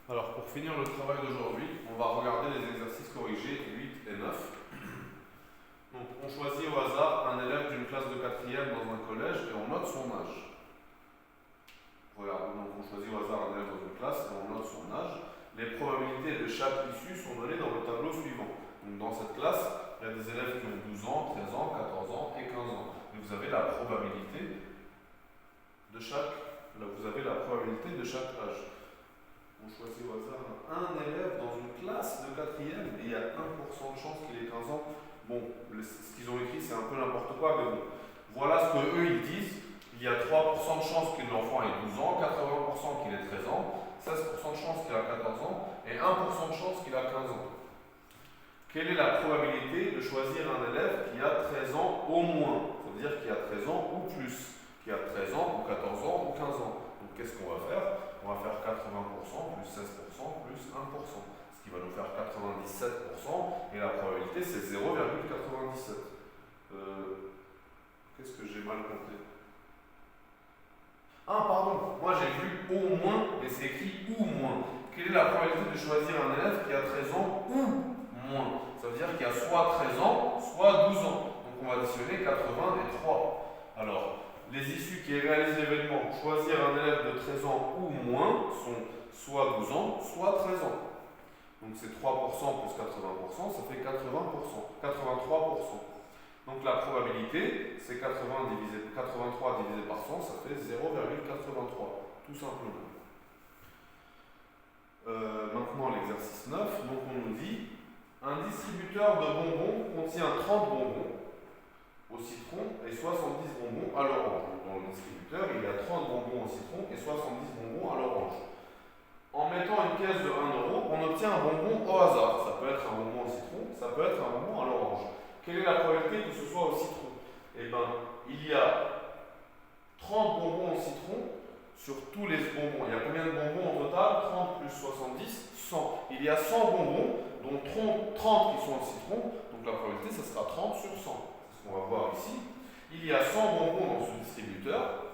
Alors, pour finir le travail d'aujourd'hui, on va regarder les exercices corrigés 8 et 9. Donc, on choisit au hasard un élève d'une classe de 4e dans un collège et on note son âge. Regarde, donc on choisit au hasard un élève dans une classe et on note son âge. Les probabilités de chaque issue sont données dans le tableau suivant. Donc, dans cette classe, il y a des élèves qui ont 12 ans, 13 ans, 14 ans et 15 ans. Et vous avez la probabilité de chaque, là, vous avez la probabilité de chaque âge. On choisit au hasard un élève dans une classe de 4e et il y a 1% de chance qu'il ait 15 ans. Bon, ce qu'ils ont écrit, c'est un peu n'importe quoi, mais bon. Voilà ce qu'eux, ils disent. Il y a 3% de chance que l'enfant ait 12 ans, 80% qu'il ait 13 ans, 16% de chance qu'il a 14 ans et 1% de chance qu'il a 15 ans. Quelle est la probabilité de choisir un élève qui a 13 ans au moins? Ça veut dire qui a 13 ans ou plus, qui a 13 ans ou 14 ans ou 15 ans. Donc qu'est-ce qu'on va faire? On va faire 80% plus 16% plus 1%, ce qui va nous faire 97%, et la probabilité c'est 0,97. Qu'est-ce que j'ai mal compté? Ah pardon, moi j'ai vu au moins, mais c'est écrit ou moins. Quelle est la probabilité de choisir un élève qui a 13 ans ou moins? Ça veut dire qu'il y a soit 13 ans, soit 12 ans. Donc on va additionner 80 et 3. Alors, les issues qui réalisent l'événement choisir un élève de 13 ans ou moins sont soit 12 ans, soit 13 ans. Donc c'est 3% plus 80%, ça fait 80%, 83%. Donc la probabilité, c'est 83 divisé par 100, ça fait 0,83, tout simplement. Maintenant l'exercice 9, donc on nous dit un distributeur de bonbons contient 30 bonbons au citron et 70 bonbons à l'orange. Dans le distributeur, il y a 30 bonbons au citron et 70 bonbons à l'orange. En mettant une pièce de 1 euro, on obtient un bonbon au hasard. Ça peut être un bonbon au citron, ça peut être un bonbon à l'orange. Quelle est la probabilité que ce soit au citron? Eh bien, il y a 30 bonbons au citron sur tous les bonbons. Il y a combien de bonbons au total? 30 plus 70, 100. Il y a 100 bonbons, dont 30 qui sont au citron. Donc la probabilité, ça sera 30 sur 100. C'est ce qu'on va voir ici. Il y a 100 bonbons dans ce distributeur.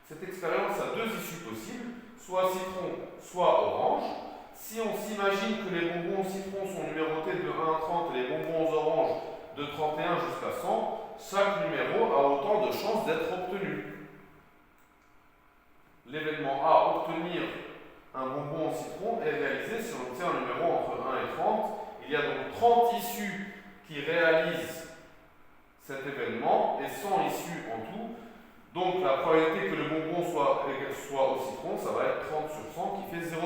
Cette expérience a deux issues possibles, soit citron, soit orange. Si on s'imagine que les bonbons au citron sont numérotés de 1 à 30 et les bonbons aux oranges de 31 jusqu'à 100, chaque numéro a autant de chances d'être obtenu. L'événement A, obtenir un bonbon au citron, est réalisé si on obtient un numéro entre 1 et 30. Il y a donc 30 issues qui réalisent cet événement et 100 issues en tout. Donc la probabilité que le bonbon soit au citron, ça va être 30 sur 100 qui fait 0,3.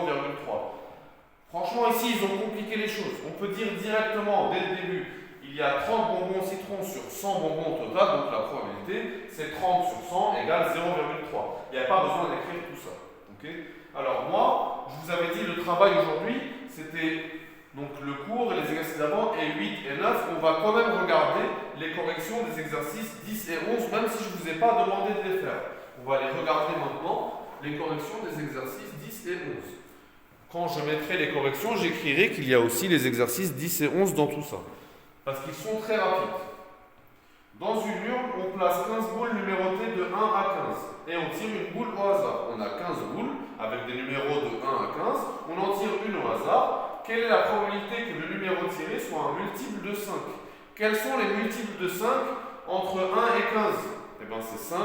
Franchement ici ils ont compliqué les choses. On peut dire directement dès le début, il y a 30 bonbons au citron sur 100 bonbons au total, donc la probabilité c'est 30 sur 100 égale 0,3. Il n'y a pas besoin d'écrire tout ça. Okay? Alors moi, je vous avais dit le travail aujourd'hui, c'était donc le cours et les exercices d'avant, et 8 et 9, on va quand même regarder les corrections des exercices 10 et 11, même si je ne vous ai pas demandé de les faire. On va les regarder maintenant, les corrections des exercices 10 et 11. Quand je mettrai les corrections, j'écrirai qu'il y a aussi les exercices 10 et 11 dans tout ça. Parce qu'ils sont très rapides. Dans une urne, on place 15 boules numérotées de 1 à 15. Et on tire une boule au hasard. On a 15 boules avec des numéros de 1 à 15. On en tire une au hasard. Quelle est la probabilité que le numéro tiré soit un multiple de 5? Quels sont les multiples de 5 entre 1 et 15? Eh bien c'est 5,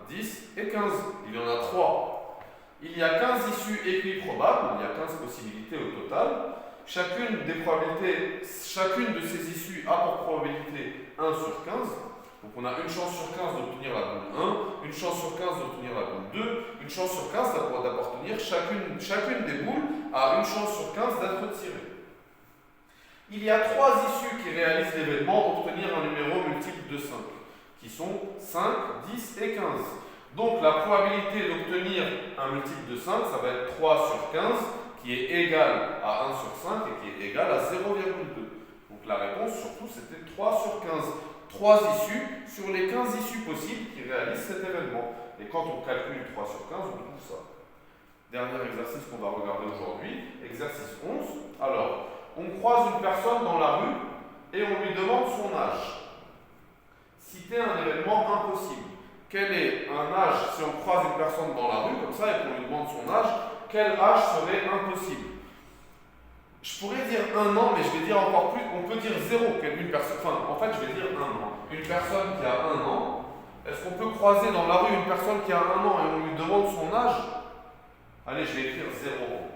10 et 15. Il y en a 3. Il y a 15 issues équiprobables. Il y a 15 possibilités au total. Chacune de ces issues a pour probabilité 1 sur 15. Donc on a une chance sur 15 d'obtenir la boule 1, une chance sur 15 d'obtenir la boule 2, une chance sur 15 d'appartenir. Chacune des boules a une chance sur 15 d'être tirée. Il y a 3 issues qui réalisent l'événement obtenir un numéro multiple de 5, qui sont 5, 10 et 15. Donc la probabilité d'obtenir un multiple de 5, ça va être 3 sur 15, qui est égal à 1 sur 5 et qui est égal à 0,2. Donc la réponse surtout c'était 3 sur 15. 3 issues sur les 15 issues possibles qui réalisent cet événement. Et quand on calcule 3 sur 15, on trouve ça. Dernier exercice qu'on va regarder aujourd'hui, exercice 11. Alors, on croise une personne dans la rue et on lui demande son âge. Citez un événement impossible. Quel est un âge si on croise une personne dans la rue, comme ça, et qu'on lui demande son âge? quel âge serait impossible? Je pourrais dire 1 an, mais je vais dire encore plus, on peut dire 0, une personne, enfin, en fait, je vais dire 1 an. Une personne qui a 1 an, est-ce qu'on peut croiser dans la rue une personne qui a 1 an et on lui demande son âge? Allez, je vais écrire 0 ans.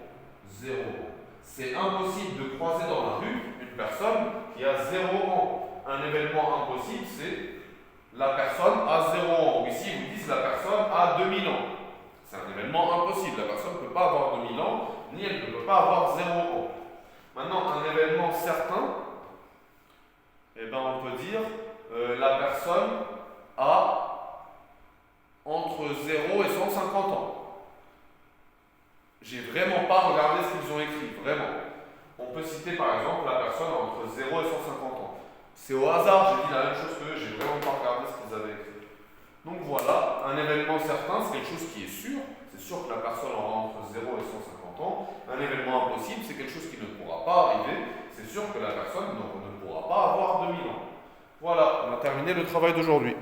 0 ans. C'est impossible de croiser dans la rue une personne qui a 0 ans. Un événement impossible, c'est la personne a 0 ans. Ou ici, ils vous disent la personne a 2000 ans. C'est un événement impossible. La personne ne peut pas avoir 2000 ans, ni elle ne peut pas avoir 0 ans. Maintenant, un événement certain, eh ben, on peut dire la personne a entre 0 et 150 ans. J'ai vraiment pas regardé ce qu'ils ont écrit, vraiment. On peut citer par exemple la personne entre 0 et 150 ans. C'est au hasard, j'ai dit la même chose que eux, j'ai vraiment pas regardé ce qu'ils avaient écrit. Donc voilà, un événement certain, c'est quelque chose qui est sûr. C'est sûr que la personne aura entre 0 et 150 ans. Un événement impossible, c'est quelque chose qui ne pourra pas arriver. C'est sûr que la personne ne pourra pas avoir 2000 ans. Voilà, on a terminé le travail d'aujourd'hui.